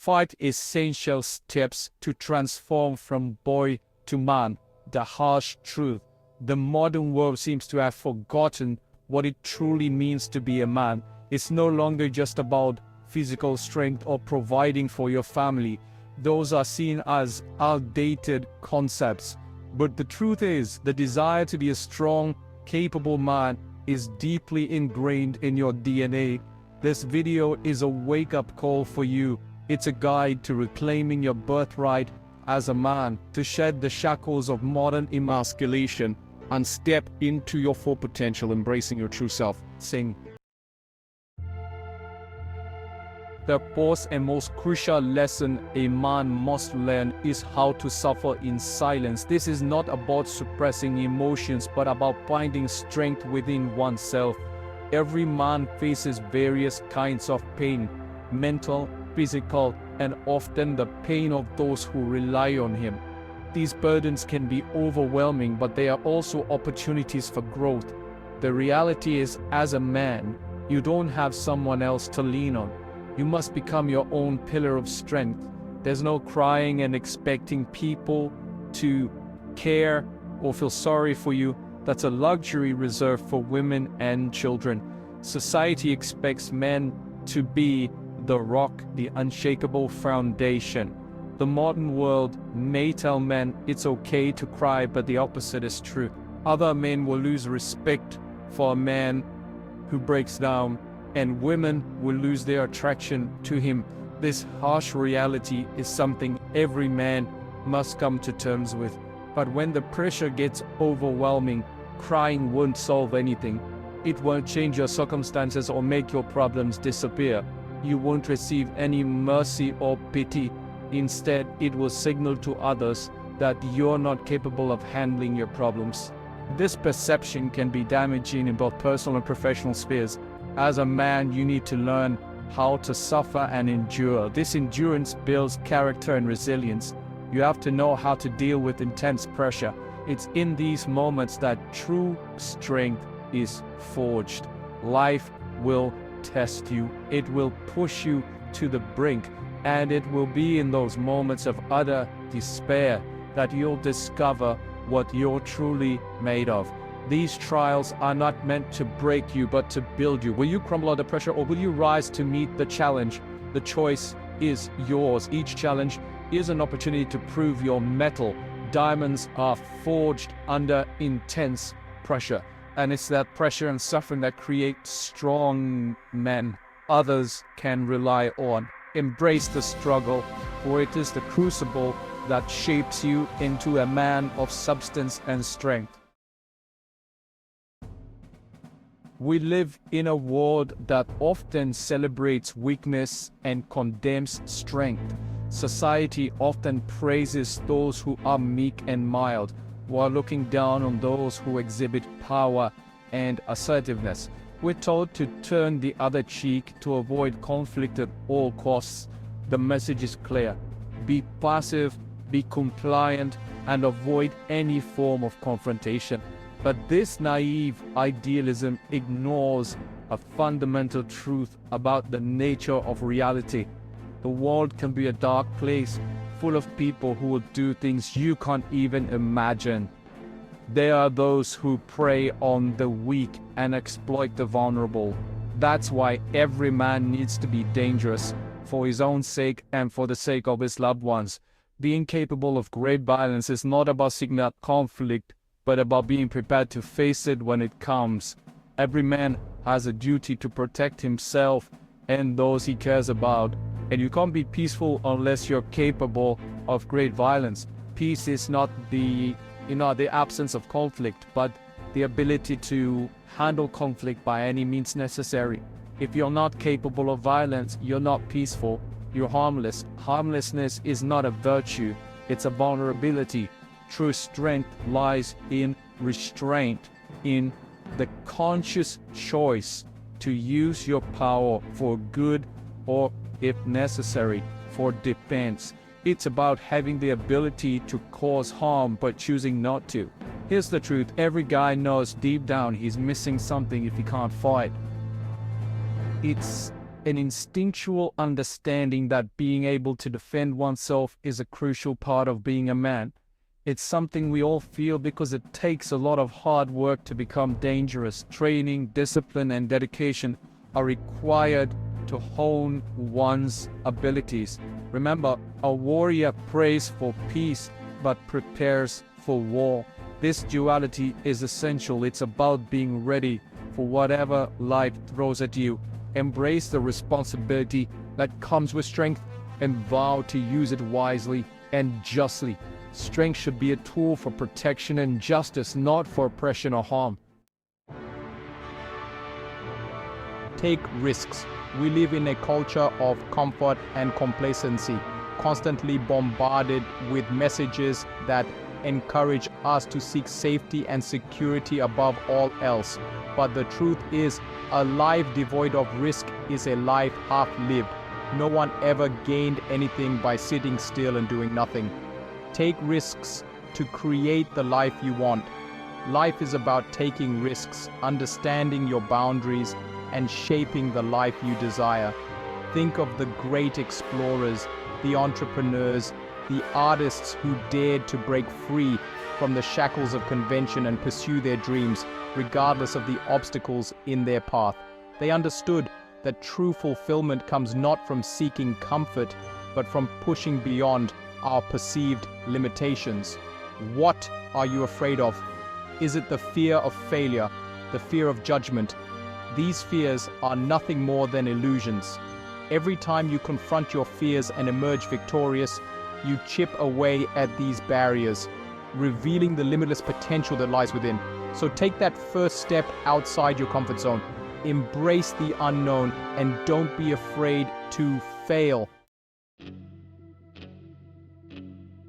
5 essential steps to transform from boy to man. The harsh truth. The modern world seems to have forgotten what it truly means to be a man. It's no longer just about physical strength or providing for your family. Those are seen as outdated concepts. But the truth is, the desire to be a strong, capable man is deeply ingrained in your DNA. This video is a wake-up call for you. It's a guide to reclaiming your birthright as a man, to shed the shackles of modern emasculation and step into your full potential, embracing your true self. Sing. The fourth and most crucial lesson a man must learn is how to suffer in silence. This is not about suppressing emotions, but about finding strength within oneself. Every man faces various kinds of pain, mental, physical, and often the pain of those who rely on him. These burdens can be overwhelming, but they are also opportunities for growth. The reality is, as a man, you don't have someone else to lean on. You must become your own pillar of strength. There's no crying and expecting people to care or feel sorry for you. That's a luxury reserved for women and children. Society expects men to be the rock, the unshakable foundation. The modern world may tell men it's okay to cry, but the opposite is true. Other men will lose respect for a man who breaks down, and women will lose their attraction to him. This harsh reality is something every man must come to terms with. But when the pressure gets overwhelming, crying won't solve anything. It won't change your circumstances or make your problems disappear. You won't receive any mercy or pity. Instead, it will signal to others that you're not capable of handling your problems. This perception can be damaging in both personal and professional spheres. As a man, you need to learn how to suffer and endure. This endurance builds character and resilience. You have to know how to deal with intense pressure. It's in these moments that true strength is forged. Life will test you. It will push you to the brink. And it will be in those moments of utter despair that you'll discover what you're truly made of. These trials are not meant to break you, but to build you. Will you crumble under pressure, or will you rise to meet the challenge? The choice is yours. Each challenge is an opportunity to prove your mettle. Diamonds are forged under intense pressure. And it's that pressure and suffering that create strong men others can rely on. Embrace the struggle, for it is the crucible that shapes you into a man of substance and strength. We live in a world that often celebrates weakness and condemns strength. Society often praises those who are meek and mild, while looking down on those who exhibit power and assertiveness. We're told to turn the other cheek to avoid conflict at all costs. The message is clear. Be passive, be compliant, and avoid any form of confrontation. But this naive idealism ignores a fundamental truth about the nature of reality. The world can be a dark place, full of people who will do things you can't even imagine. There are those who prey on the weak and exploit the vulnerable. That's why every man needs to be dangerous, for his own sake and for the sake of his loved ones. Being capable of great violence is not about seeking out conflict, but about being prepared to face it when it comes. Every man has a duty to protect himself and those he cares about. And you can't be peaceful unless you're capable of great violence. Peace is not the absence of conflict, but the ability to handle conflict by any means necessary. If you're not capable of violence, you're not peaceful, you're harmless. Harmlessness is not a virtue, it's a vulnerability. True strength lies in restraint, in the conscious choice to use your power for good or, if necessary, for defense. It's about having the ability to cause harm but choosing not to. Here's the truth, every guy knows deep down he's missing something if he can't fight. It's an instinctual understanding that being able to defend oneself is a crucial part of being a man. It's something we all feel because it takes a lot of hard work to become dangerous. Training, discipline, and dedication are required to hone one's abilities. Remember, a warrior prays for peace but prepares for war. This duality is essential. It's about being ready for whatever life throws at you. Embrace the responsibility that comes with strength and vow to use it wisely and justly. Strength should be a tool for protection and justice, not for oppression or harm. Take risks. We live in a culture of comfort and complacency, constantly bombarded with messages that encourage us to seek safety and security above all else. But the truth is, a life devoid of risk is a life half-lived. No one ever gained anything by sitting still and doing nothing. Take risks to create the life you want. Life is about taking risks, understanding your boundaries, and shaping the life you desire. Think of the great explorers, the entrepreneurs, the artists who dared to break free from the shackles of convention and pursue their dreams, regardless of the obstacles in their path. They understood that true fulfillment comes not from seeking comfort, but from pushing beyond our perceived limitations. What are you afraid of? Is it the fear of failure, the fear of judgment? These fears are nothing more than illusions. Every time you confront your fears and emerge victorious, you chip away at these barriers, revealing the limitless potential that lies within. So take that first step outside your comfort zone. Embrace the unknown and don't be afraid to fail.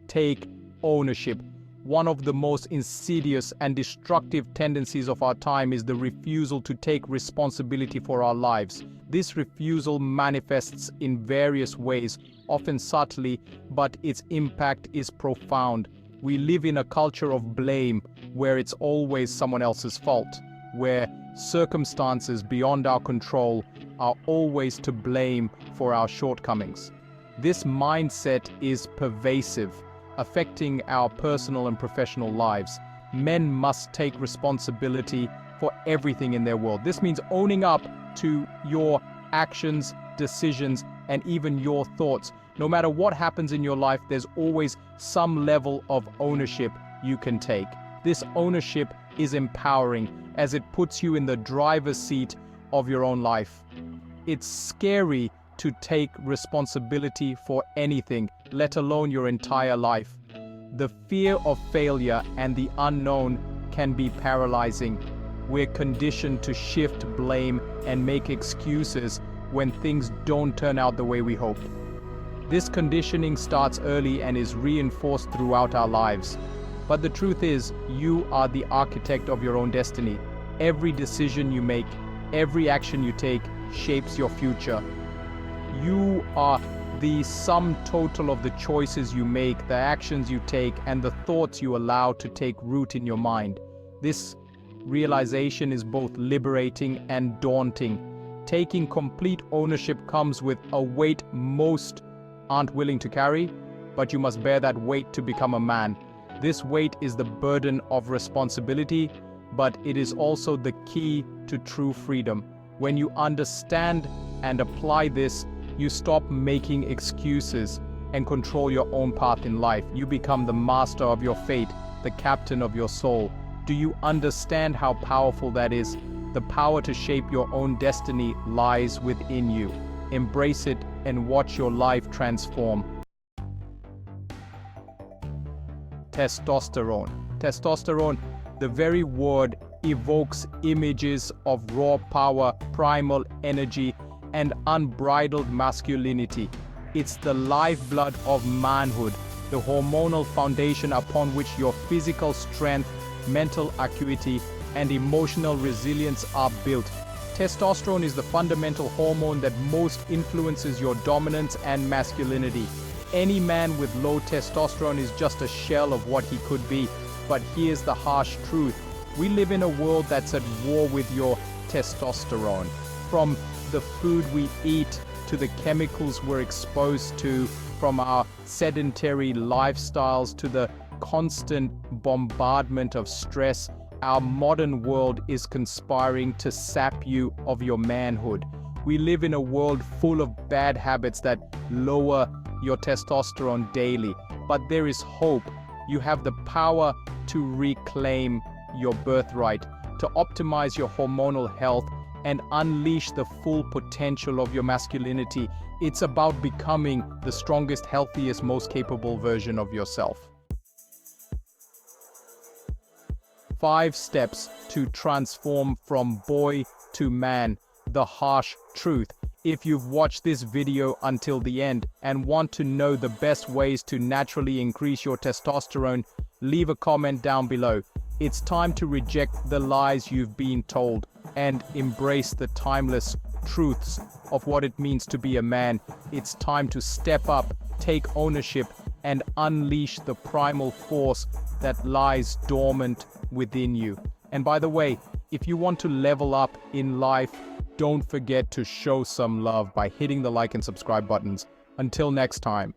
Take ownership. One of the most insidious and destructive tendencies of our time is the refusal to take responsibility for our lives. This refusal manifests in various ways, often subtly, but its impact is profound. We live in a culture of blame, where it's always someone else's fault, where circumstances beyond our control are always to blame for our shortcomings. This mindset is pervasive, affecting our personal and professional lives. Men must take responsibility for everything in their world. This means owning up to your actions, decisions, and even your thoughts. No matter what happens in your life, there's always some level of ownership you can take. This ownership is empowering, as it puts you in the driver's seat of your own life. It's scary to take responsibility for anything, let alone your entire life. The fear of failure and the unknown can be paralyzing. We're conditioned to shift blame and make excuses when things don't turn out the way we hope. This conditioning starts early and is reinforced throughout our lives. But the truth is, you are the architect of your own destiny. Every decision you make, every action you take, shapes your future. You are the sum total of the choices you make, the actions you take, and the thoughts you allow to take root in your mind. This realization is both liberating and daunting. Taking complete ownership comes with a weight most aren't willing to carry, but you must bear that weight to become a man. This weight is the burden of responsibility, but it is also the key to true freedom. When you understand and apply this, you stop making excuses and control your own path in life. You become the master of your fate, the captain of your soul. Do you understand how powerful that is? The power to shape your own destiny lies within you. Embrace it and watch your life transform. Testosterone. Testosterone, the very word, evokes images of raw power, primal energy, and unbridled masculinity. It's the lifeblood of manhood, the hormonal foundation upon which your physical strength, mental acuity, and emotional resilience are built. Testosterone is the fundamental hormone that most influences your dominance and masculinity. Any man with low testosterone is just a shell of what he could be. But here's the harsh truth. We live in a world that's at war with your testosterone. From the food we eat to the chemicals we're exposed to, from our sedentary lifestyles to the constant bombardment of stress, our modern world is conspiring to sap you of your manhood. We live in a world full of bad habits that lower your testosterone daily, but there is hope. You have the power to reclaim your birthright, to optimize your hormonal health and unleash the full potential of your masculinity. It's about becoming the strongest, healthiest, most capable version of yourself. 5 steps to transform from boy to man. The harsh truth. If you've watched this video until the end and want to know the best ways to naturally increase your testosterone, leave a comment down below. It's time to reject the lies you've been told and embrace the timeless truths of what it means to be a man. It's time to step up, take ownership, and unleash the primal force that lies dormant within you. And by the way, if you want to level up in life, don't forget to show some love by hitting the like and subscribe buttons. Until next time,